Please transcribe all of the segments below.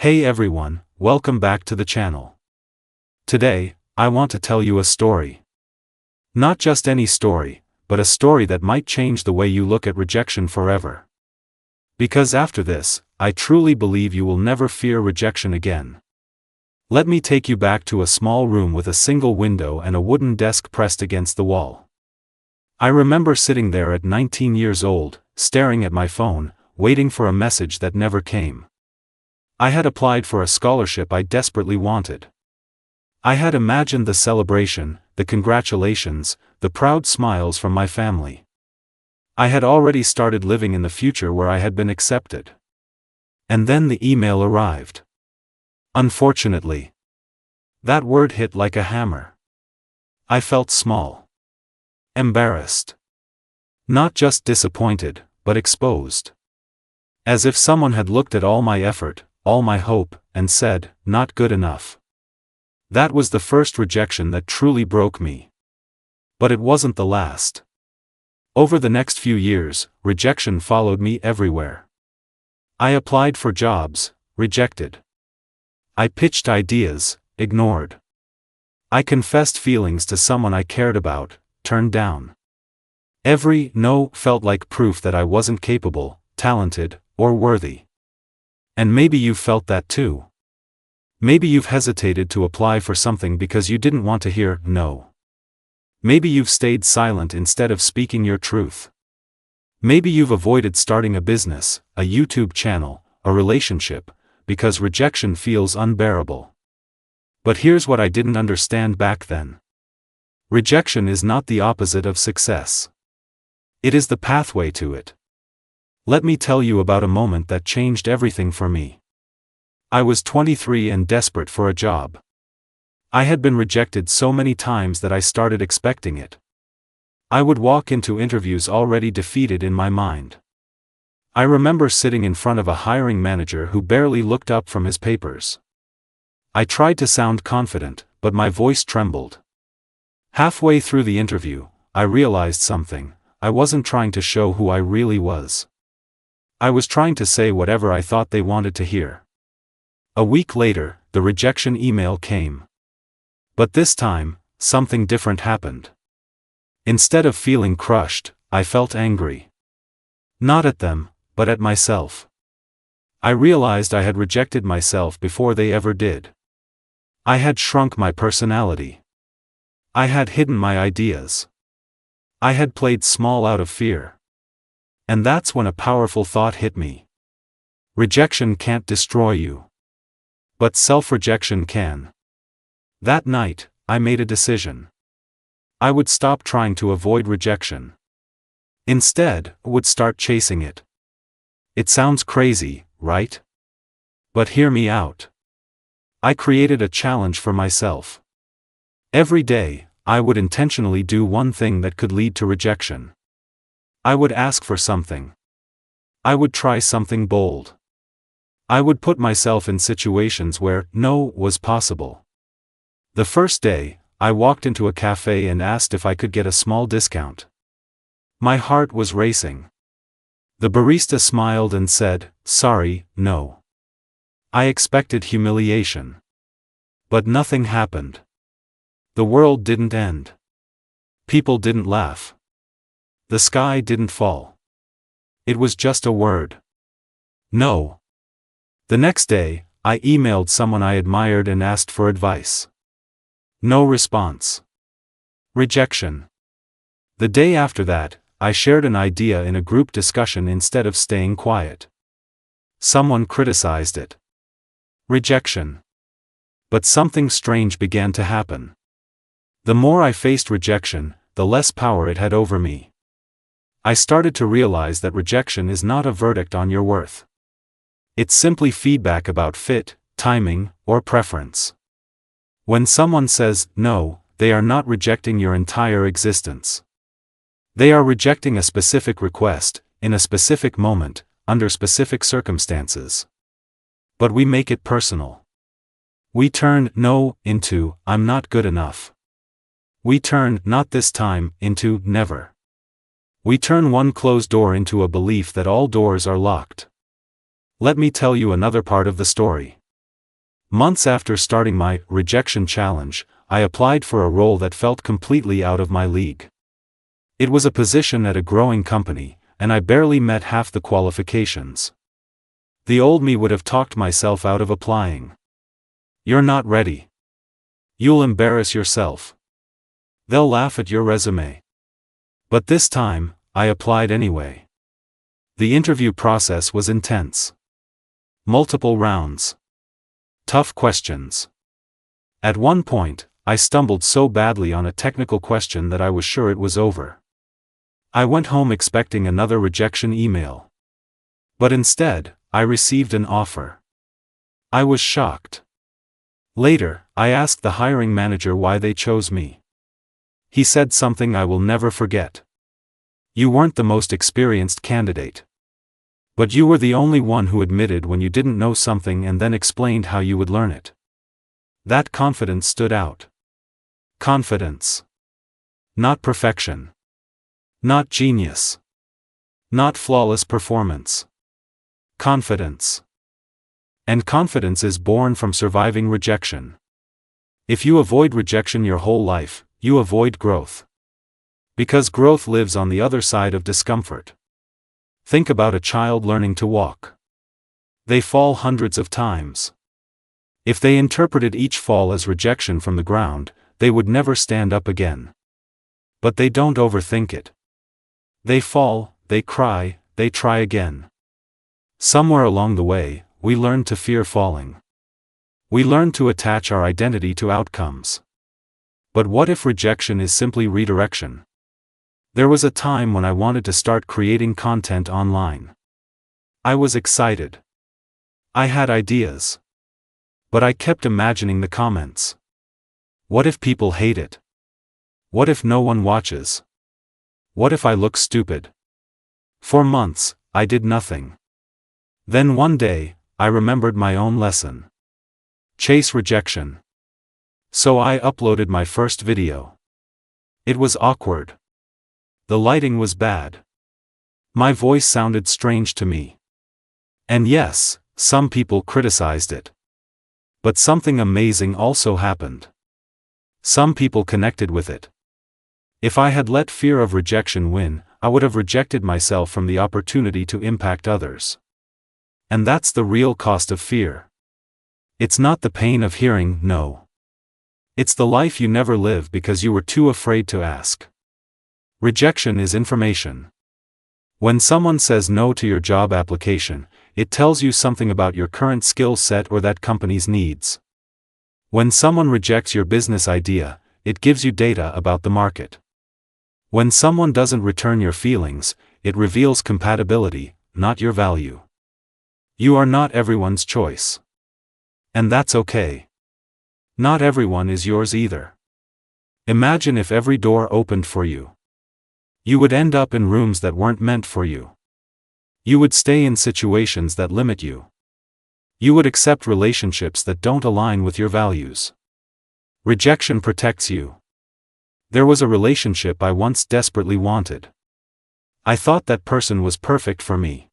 Hey everyone, welcome back to the channel. Today, I want to tell you a story. Not just any story, but a story that might change the way you look at rejection forever. Because after this, I truly believe you will never fear rejection again. Let me take you back to a small room with a single window and a wooden desk pressed against the wall. I remember sitting there at 19 years old, staring at my phone, waiting for a message that never came. I had applied for a scholarship I desperately wanted. I had imagined the celebration, the congratulations, the proud smiles from my family. I had already started living in the future where I had been accepted. And then the email arrived. Unfortunately. That word hit like a hammer. I felt small. Embarrassed. Not just disappointed, but exposed. As if someone had looked at all my effort, all my hope, and said, "Not good enough." That was the first rejection that truly broke me. But it wasn't the last. Over the next few years, rejection followed me everywhere. I applied for jobs, rejected. I pitched ideas, ignored. I confessed feelings to someone I cared about, turned down. Every no felt like proof that I wasn't capable, talented, or worthy. And maybe you've felt that too. Maybe you've hesitated to apply for something because you didn't want to hear no. Maybe you've stayed silent instead of speaking your truth. Maybe you've avoided starting a business, a YouTube channel, a relationship, because rejection feels unbearable. But here's what I didn't understand back then. Rejection is not the opposite of success. It is the pathway to it. Let me tell you about a moment that changed everything for me. I was 23 and desperate for a job. I had been rejected so many times that I started expecting it. I would walk into interviews already defeated in my mind. I remember sitting in front of a hiring manager who barely looked up from his papers. I tried to sound confident, but my voice trembled. Halfway through the interview, I realized something. I wasn't trying to show who I really was. I was trying to say whatever I thought they wanted to hear. A week later, the rejection email came. But this time, something different happened. Instead of feeling crushed, I felt angry. Not at them, but at myself. I realized I had rejected myself before they ever did. I had shrunk my personality. I had hidden my ideas. I had played small out of fear. And that's when a powerful thought hit me. Rejection can't destroy you. But self-rejection can. That night, I made a decision. I would stop trying to avoid rejection. Instead, I would start chasing it. It sounds crazy, right? But hear me out. I created a challenge for myself. Every day, I would intentionally do one thing that could lead to rejection. I would ask for something. I would try something bold. I would put myself in situations where no was possible. The first day, I walked into a cafe and asked if I could get a small discount. My heart was racing. The barista smiled and said, "Sorry, no." I expected humiliation. But nothing happened. The world didn't end. People didn't laugh. The sky didn't fall. It was just a word. No. The next day, I emailed someone I admired and asked for advice. No response. Rejection. The day after that, I shared an idea in a group discussion instead of staying quiet. Someone criticized it. Rejection. But something strange began to happen. The more I faced rejection, the less power it had over me. I started to realize that rejection is not a verdict on your worth. It's simply feedback about fit, timing, or preference. When someone says no, they are not rejecting your entire existence. They are rejecting a specific request, in a specific moment, under specific circumstances. But we make it personal. We turn no into "I'm not good enough." We turn "not this time" into "never." We turn one closed door into a belief that all doors are locked. Let me tell you another part of the story. Months after starting my rejection challenge, I applied for a role that felt completely out of my league. It was a position at a growing company, and I barely met half the qualifications. The old me would have talked myself out of applying. You're not ready. You'll embarrass yourself. They'll laugh at your resume. But this time, I applied anyway. The interview process was intense. Multiple rounds. Tough questions. At one point, I stumbled so badly on a technical question that I was sure it was over. I went home expecting another rejection email. But instead, I received an offer. I was shocked. Later, I asked the hiring manager why they chose me. He said something I will never forget. You weren't the most experienced candidate. But you were the only one who admitted when you didn't know something and then explained how you would learn it. That confidence stood out. Confidence. Not perfection. Not genius. Not flawless performance. Confidence. And confidence is born from surviving rejection. If you avoid rejection your whole life, you avoid growth. Because growth lives on the other side of discomfort. Think about a child learning to walk. They fall hundreds of times. If they interpreted each fall as rejection from the ground, they would never stand up again. But they don't overthink it. They fall, they cry, they try again. Somewhere along the way, we learn to fear falling. We learn to attach our identity to outcomes. But what if rejection is simply redirection? There was a time when I wanted to start creating content online. I was excited. I had ideas. But I kept imagining the comments. What if people hate it? What if no one watches? What if I look stupid? For months, I did nothing. Then one day, I remembered my own lesson. Chase rejection. So I uploaded my first video. It was awkward. The lighting was bad. My voice sounded strange to me. And yes, some people criticized it. But something amazing also happened. Some people connected with it. If I had let fear of rejection win, I would have rejected myself from the opportunity to impact others. And that's the real cost of fear. It's not the pain of hearing no. It's the life you never live because you were too afraid to ask. Rejection is information. When someone says no to your job application, it tells you something about your current skill set or that company's needs. When someone rejects your business idea, it gives you data about the market. When someone doesn't return your feelings, it reveals compatibility, not your value. You are not everyone's choice. And that's okay. Not everyone is yours either. Imagine if every door opened for you. You would end up in rooms that weren't meant for you. You would stay in situations that limit you. You would accept relationships that don't align with your values. Rejection protects you. There was a relationship I once desperately wanted. I thought that person was perfect for me.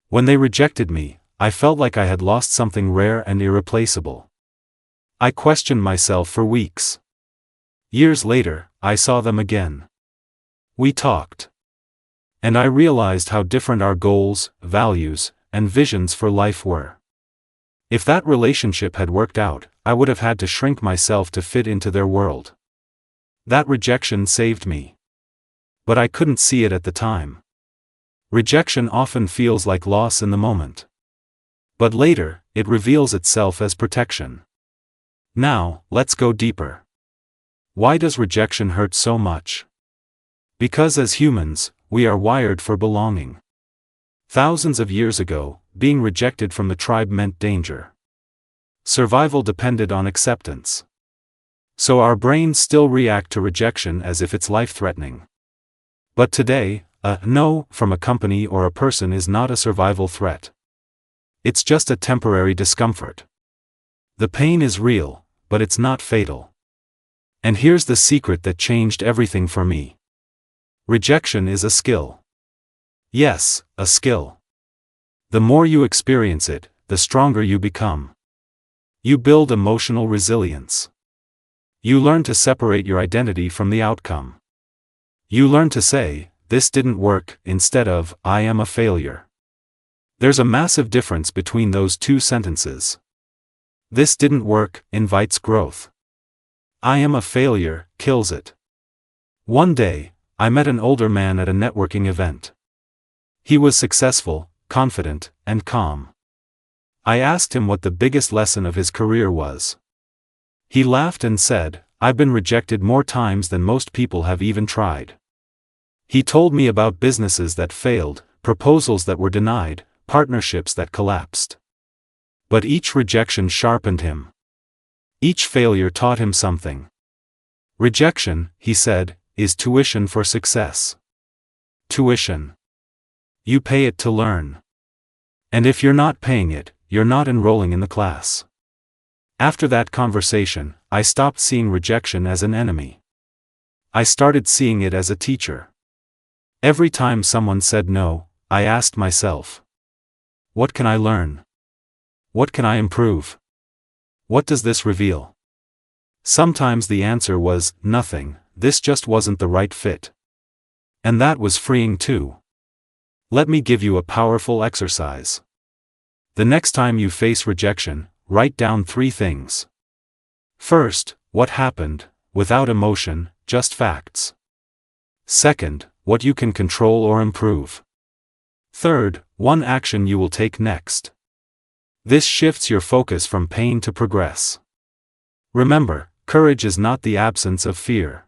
When they rejected me, I felt like I had lost something rare and irreplaceable. I questioned myself for weeks. Years later, I saw them again. We talked. And I realized how different our goals, values, and visions for life were. If that relationship had worked out, I would have had to shrink myself to fit into their world. That rejection saved me. But I couldn't see it at the time. Rejection often feels like loss in the moment. But later, it reveals itself as protection. Now, let's go deeper. Why does rejection hurt so much? Because as humans, we are wired for belonging. Thousands of years ago, being rejected from the tribe meant danger. Survival depended on acceptance. So our brains still react to rejection as if it's life-threatening. But today, a no from a company or a person is not a survival threat. It's just a temporary discomfort. The pain is real, but it's not fatal. And here's the secret that changed everything for me. Rejection is a skill. Yes, a skill. The more you experience it, the stronger you become. You build emotional resilience. You learn to separate your identity from the outcome. You learn to say, "This didn't work," instead of, "I am a failure." There's a massive difference between those two sentences. "This didn't work" invites growth. "I am a failure" kills it. One day, I met an older man at a networking event. He was successful, confident, and calm. I asked him what the biggest lesson of his career was. He laughed and said, "I've been rejected more times than most people have even tried." He told me about businesses that failed, proposals that were denied, partnerships that collapsed. But each rejection sharpened him. Each failure taught him something. Rejection, he said, is tuition for success. Tuition. You pay it to learn. And if you're not paying it, you're not enrolling in the class. After that conversation, I stopped seeing rejection as an enemy. I started seeing it as a teacher. Every time someone said no, I asked myself, what can I learn? What can I improve? What does this reveal? Sometimes the answer was, nothing, this just wasn't the right fit. And that was freeing too. Let me give you a powerful exercise. The next time you face rejection, write down 3 things. First, what happened, without emotion, just facts. Second, what you can control or improve. Third, one action you will take next. This shifts your focus from pain to progress. Remember, courage is not the absence of fear.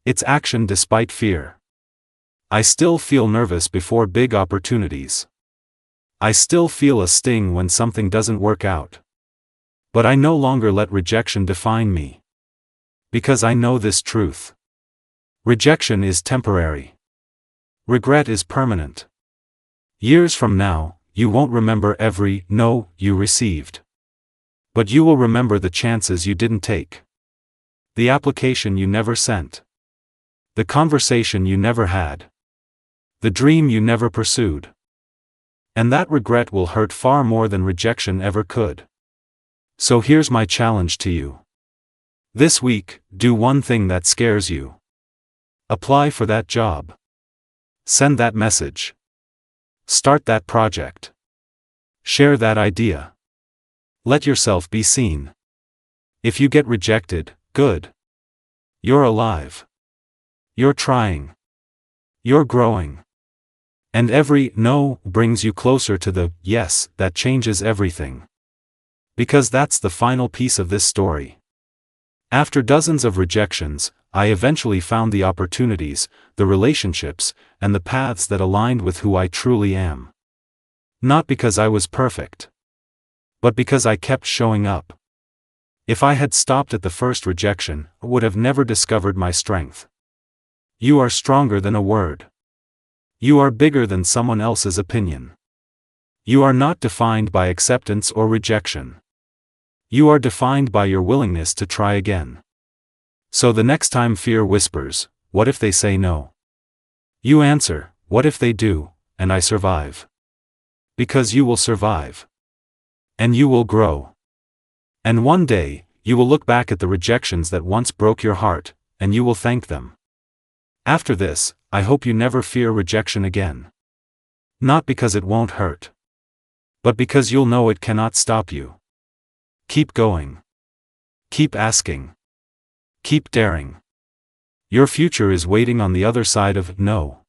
It's action despite fear. I still feel nervous before big opportunities. I still feel a sting when something doesn't work out. But I no longer let rejection define me. Because I know this truth. Rejection is temporary. Regret is permanent. Years from now, you won't remember every no you received. But you will remember the chances you didn't take. The application you never sent. The conversation you never had. The dream you never pursued. And that regret will hurt far more than rejection ever could. So here's my challenge to you. This week, do one thing that scares you. Apply for that job. Send that message. Start that project. Share that idea. Let yourself be seen. If you get rejected, good. You're alive. You're trying. You're growing. And every no brings you closer to the yes that changes everything. Because that's the final piece of this story. After dozens of rejections, I eventually found the opportunities, the relationships, and the paths that aligned with who I truly am. Not because I was perfect. But because I kept showing up. If I had stopped at the first rejection, I would have never discovered my strength. You are stronger than a word. You are bigger than someone else's opinion. You are not defined by acceptance or rejection. You are defined by your willingness to try again. So the next time fear whispers, "What if they say no?" You answer, "What if they do, and I survive?" Because you will survive. And you will grow. And one day, you will look back at the rejections that once broke your heart, and you will thank them. After this, I hope you never fear rejection again. Not because it won't hurt. But because you'll know it cannot stop you. Keep going. Keep asking. Keep daring. Your future is waiting on the other side of no.